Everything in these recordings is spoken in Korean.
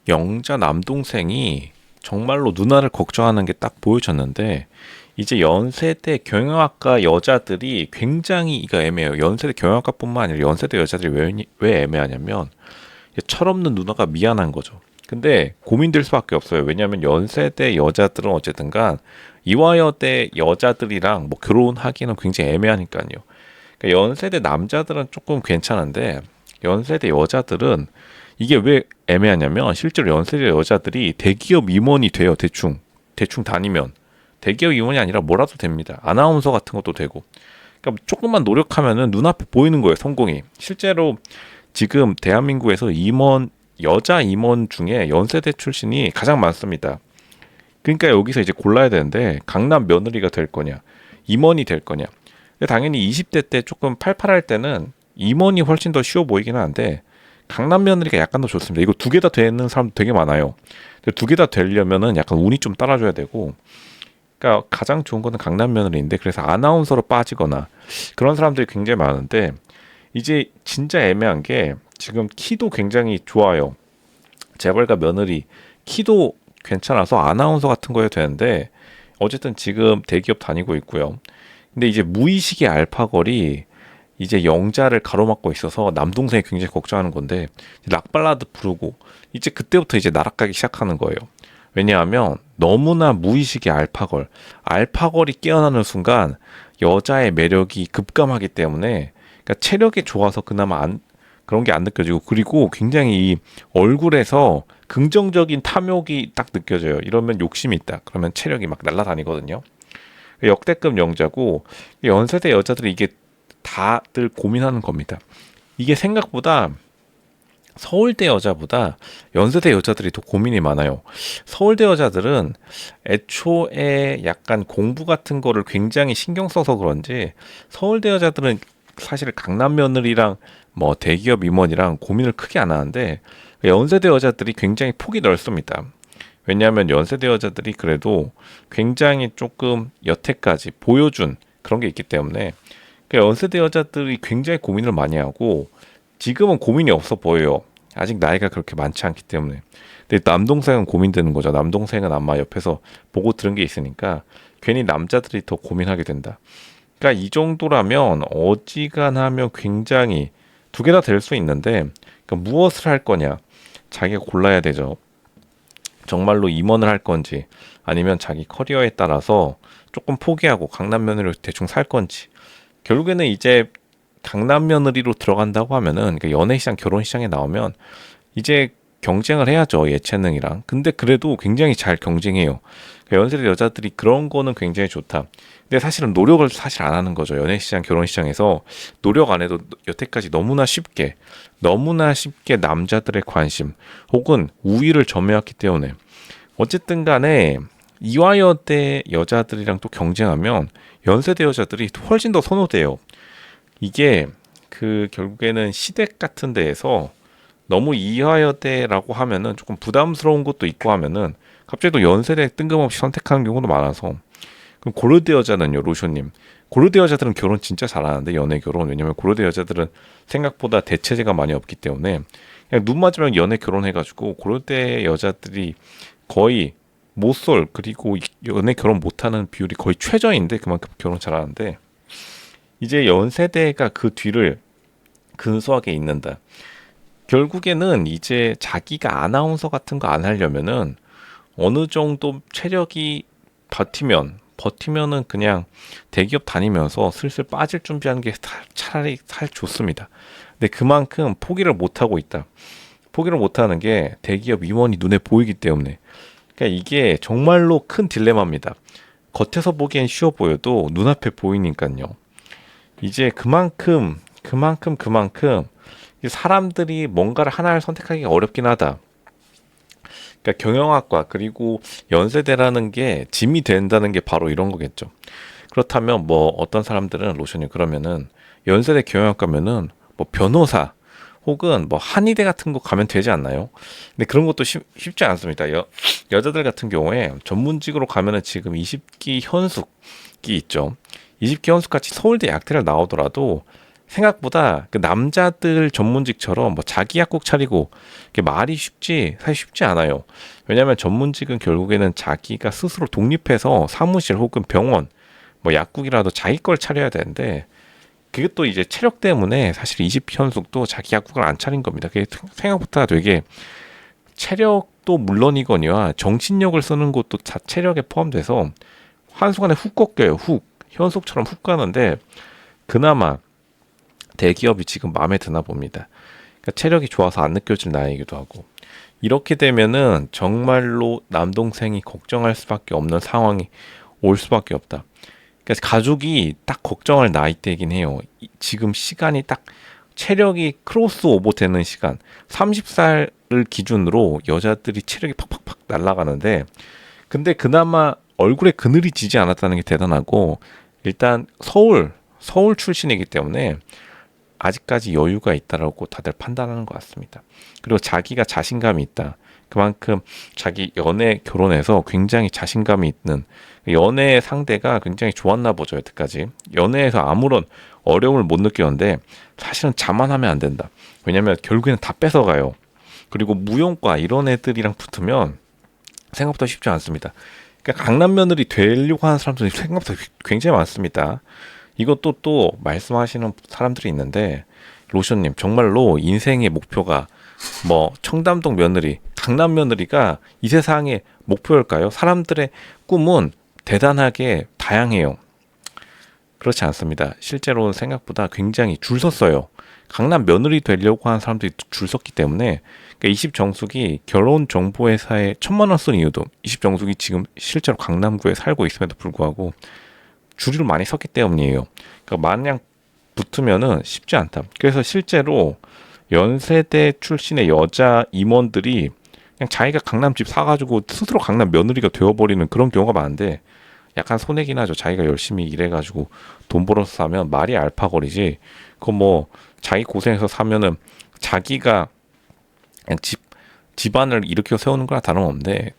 영자 남동생이 정말로 누나를 걱정하는 게 딱 보여졌는데 이제 연세대 경영학과 여자들이 굉장히 이거 애매해요. 연세대 경영학과뿐만 아니라 연세대 여자들이 왜 애매하냐면 철없는 누나가 미안한 거죠. 근데 고민될 수밖에 없어요. 왜냐하면 연세대 여자들은 어쨌든간 이화여대 여자들이랑 뭐 결혼하기는 굉장히 애매하니까요. 그러니까 연세대 남자들은 조금 괜찮은데 연세대 여자들은 이게 왜 애매하냐면 실제로 연세대 여자들이 대기업 임원이 돼요. 대충 다니면 대기업 임원이 아니라 뭐라도 됩니다. 아나운서 같은 것도 되고. 그러니까 조금만 노력하면은 눈앞에 보이는 거예요. 성공이. 실제로 지금 대한민국에서 여자 임원 중에 연세대 출신이 가장 많습니다. 그러니까 여기서 이제 골라야 되는데 강남 며느리가 될 거냐, 임원이 될 거냐. 근데 당연히 20대 때 조금 팔팔할 때는 임원이 훨씬 더 쉬워 보이긴 하는데 강남 며느리가 약간 더 좋습니다. 이거 두 개 다 되는 사람도 되게 많아요. 두 개 다 되려면은 약간 운이 좀 따라줘야 되고, 그러니까 가장 좋은 거는 강남 며느리인데 그래서 아나운서로 빠지거나 그런 사람들이 굉장히 많은데 이제 진짜 애매한 게 지금 키도 굉장히 좋아요. 재벌가 며느리 키도 괜찮아서 아나운서 같은 거에 되는데 어쨌든 지금 대기업 다니고 있고요. 근데 이제 무의식의 알파걸이 이제 영자를 가로막고 있어서 남동생이 굉장히 걱정하는 건데 락발라드 부르고 이제 그때부터 이제 나락가기 시작하는 거예요. 왜냐하면 너무나 무의식의 알파걸이 깨어나는 순간 여자의 매력이 급감하기 때문에 그러니까 체력이 좋아서 그나마 그런 게 안 느껴지고 그리고 굉장히 이 얼굴에서 긍정적인 탐욕이 딱 느껴져요. 이러면 욕심이 있다. 그러면 체력이 막 날아다니거든요. 역대급 영자고 연세대 여자들이 이게 다들 고민하는 겁니다. 이게 생각보다 서울대 여자보다 연세대 여자들이 더 고민이 많아요. 서울대 여자들은 애초에 약간 공부 같은 거를 굉장히 신경 써서 그런지 서울대 여자들은 사실 강남 며느리랑 뭐 대기업 임원이랑 고민을 크게 안 하는데 연세대 여자들이 굉장히 폭이 넓습니다. 왜냐하면 연세대 여자들이 그래도 굉장히 조금 여태까지 보여준 그런 게 있기 때문에 연세대 여자들이 굉장히 고민을 많이 하고 지금은 고민이 없어 보여요. 아직 나이가 그렇게 많지 않기 때문에. 근데 남동생은 고민되는 거죠. 남동생은 아마 옆에서 보고 들은 게 있으니까 괜히 남자들이 더 고민하게 된다. 그러니까 이 정도라면 어지간하면 굉장히 두 개 다 될 수 있는데 그러니까 무엇을 할 거냐 자기가 골라야 되죠. 정말로 임원을 할 건지 아니면 자기 커리어에 따라서 조금 포기하고 강남 며느리로 대충 살 건지 결국에는 이제 강남 며느리로 들어간다고 하면은 그러니까 연애시장 결혼시장에 나오면 이제 경쟁을 해야죠 예체능이랑. 근데 그래도 굉장히 잘 경쟁해요. 그러니까 연세대 여자들이 그런 거는 굉장히 좋다. 근데 사실은 노력을 사실 안 하는 거죠. 연애시장 결혼시장에서 노력 안 해도 여태까지 너무나 쉽게 남자들의 관심 혹은 우위를 점해왔기 때문에 어쨌든 간에 이화여대 여자들이랑 또 경쟁하면 연세대 여자들이 훨씬 더 선호돼요. 이게 그 결국에는 시댁 같은 데에서 너무 이화여대라고 하면은 조금 부담스러운 것도 있고 하면은 갑자기 또 연세대 뜬금없이 선택하는 경우도 많아서 그럼 고려대 여자는요 로쇼님 고려대 여자들은 결혼 진짜 잘하는데 연애 결혼 왜냐면 고려대 여자들은 생각보다 대체제가 많이 없기 때문에 그냥 눈 맞으면 연애 결혼해가지고 고려대 여자들이 거의 모쏠 그리고 연애 결혼 못하는 비율이 거의 최저인데 그만큼 결혼 잘하는데 이제 연세대가 그 뒤를 근소하게 잇는다. 결국에는 이제 자기가 아나운서 같은 거 안 하려면은 어느 정도 체력이 버티면은 그냥 대기업 다니면서 슬슬 빠질 준비하는 게 차라리 살 좋습니다. 근데 그만큼 포기를 못 하고 있다. 포기를 못 하는 게 대기업 임원이 눈에 보이기 때문에. 그러니까 이게 정말로 큰 딜레마입니다. 겉에서 보기엔 쉬워 보여도 눈앞에 보이니까요. 이제 그만큼 사람들이 뭔가를 하나를 선택하기가 어렵긴 하다. 그러니까 경영학과 그리고 연세대라는 게 짐이 된다는 게 바로 이런 거겠죠. 그렇다면 뭐 어떤 사람들은 로션이 그러면은 연세대 경영학과면은 뭐 변호사 혹은 뭐 한의대 같은 거 가면 되지 않나요? 근데 그런 것도 쉽지 않습니다. 여자들 같은 경우에 전문직으로 가면은 지금 20기 현숙이 있죠. 20기 현숙 같이 서울대 약대를 나오더라도 생각보다 그 남자들 전문직처럼 뭐 자기 약국 차리고 이게 말이 쉽지 사실 쉽지 않아요. 왜냐하면 전문직은 결국에는 자기가 스스로 독립해서 사무실 혹은 병원 뭐 약국이라도 자기 걸 차려야 되는데 그게 또 이제 체력 때문에 사실 20현숙도 자기 약국을 안 차린 겁니다. 그게 생각보다 되게 체력도 물론이거니와 정신력을 쓰는 것도 체력에 포함돼서 한순간에 훅 꺾여요. 훅 현숙처럼 훅 가는데 그나마 대기업이 지금 마음에 드나 봅니다. 그러니까 체력이 좋아서 안 느껴질 나이기도 하고 이렇게 되면은 정말로 남동생이 걱정할 수밖에 없는 상황이 올 수밖에 없다. 그러니까 가족이 딱 걱정할 나이대이긴 해요. 지금 시간이 딱 체력이 크로스 오버 되는 시간 30살을 기준으로 여자들이 체력이 팍팍팍 날아가는데 근데 그나마 얼굴에 그늘이 지지 않았다는 게 대단하고 일단 서울 출신이기 때문에 아직까지 여유가 있다라고 다들 판단하는 것 같습니다. 그리고 자기가 자신감이 있다. 그만큼 자기 연애 결혼해서 굉장히 자신감이 있는 연애 상대가 굉장히 좋았나 보죠. 여태까지 연애에서 아무런 어려움을 못 느꼈는데 사실은 자만하면 안 된다. 왜냐면 결국에는 다 뺏어가요. 그리고 무용과 이런 애들이랑 붙으면 생각보다 쉽지 않습니다. 그러니까 강남 며느리 되려고 하는 사람들이 생각보다 굉장히 많습니다. 이것도 또 말씀하시는 사람들이 있는데 로션님 정말로 인생의 목표가 뭐 청담동 며느리, 강남 며느리가 이 세상의 목표일까요? 사람들의 꿈은 대단하게 다양해요. 그렇지 않습니다. 실제로는 생각보다 굉장히 줄 섰어요. 강남 며느리 되려고 하는 사람들이 줄 섰기 때문에 그러니까 20정숙이 결혼정보회사에 1,000만 원 쓴 이유도 20정숙이 지금 실제로 강남구에 살고 있음에도 불구하고 줄을 많이 섰기 때문이에요. 그러니까 마냥 붙으면은 쉽지 않다. 그래서 실제로 연세대 출신의 여자 임원들이 그냥 자기가 강남 집 사가지고 스스로 강남 며느리가 되어버리는 그런 경우가 많은데 약간 손해긴 하죠. 자기가 열심히 일해가지고 돈 벌어서 사면 말이 알파고리지. 그거 뭐 자기 고생해서 사면은 자기가 그냥 집안을 일으켜 세우는 거나 다름없는데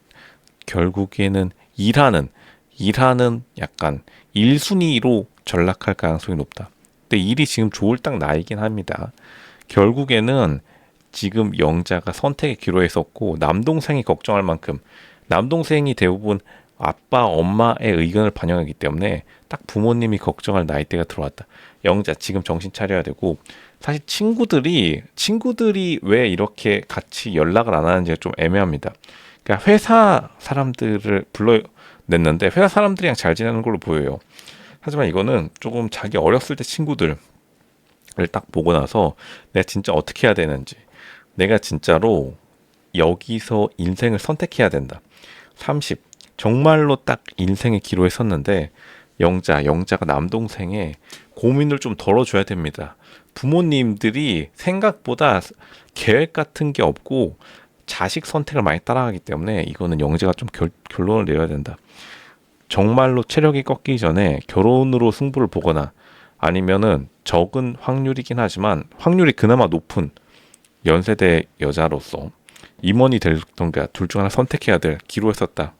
결국에는 일하는 약간 1순위로 전락할 가능성이 높다. 근데 일이 지금 좋을 딱 나이긴 합니다. 결국에는 지금 영자가 선택의 기로에 섰고 남동생이 걱정할 만큼 남동생이 대부분 아빠, 엄마의 의견을 반영하기 때문에 딱 부모님이 걱정할 나이대가 들어왔다. 영자 지금 정신 차려야 되고 사실 친구들이 왜 이렇게 같이 연락을 안 하는지가 좀 애매합니다. 그러니까 회사 사람들을 불러냈는데 회사 사람들이랑 잘 지내는 걸로 보여요. 하지만 이거는 조금 자기 어렸을 때 친구들을 딱 보고 나서 내가 진짜 어떻게 해야 되는지 내가 진짜로 여기서 인생을 선택해야 된다. 30 정말로 딱 인생의 기로에 섰는데 영자가 남동생의 고민을 좀 덜어줘야 됩니다. 부모님들이 생각보다 계획 같은 게 없고 자식 선택을 많이 따라가기 때문에 이거는 영재가 좀 결론을 내려야 된다. 정말로 체력이 꺾이기 전에 결혼으로 승부를 보거나 아니면은 적은 확률이긴 하지만 확률이 그나마 높은 연세대 여자로서 임원이 될 던가 둘 중 하나 선택해야 될 기로에 섰다.